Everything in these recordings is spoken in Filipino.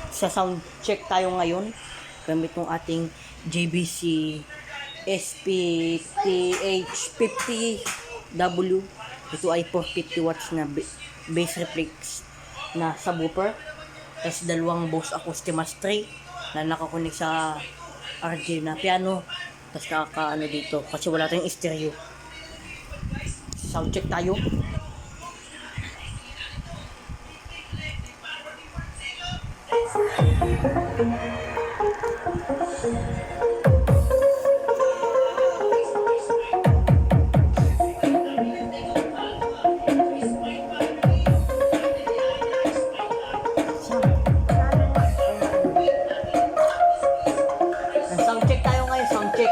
Sa sound check tayo ngayon gamit ng ating JBC thg50w. Ito ay 450 watts na bass reflex na subwoofer, tapos dalawang bose acoustimass tray na nakakunik sa RG na piano, tapos nakaka dito kasi wala tayong stereo. Sound check tayo. Sound check tayo ngayon, sound check.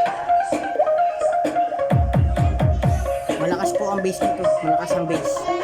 Malakas po ang bass nito, malakas ang bass.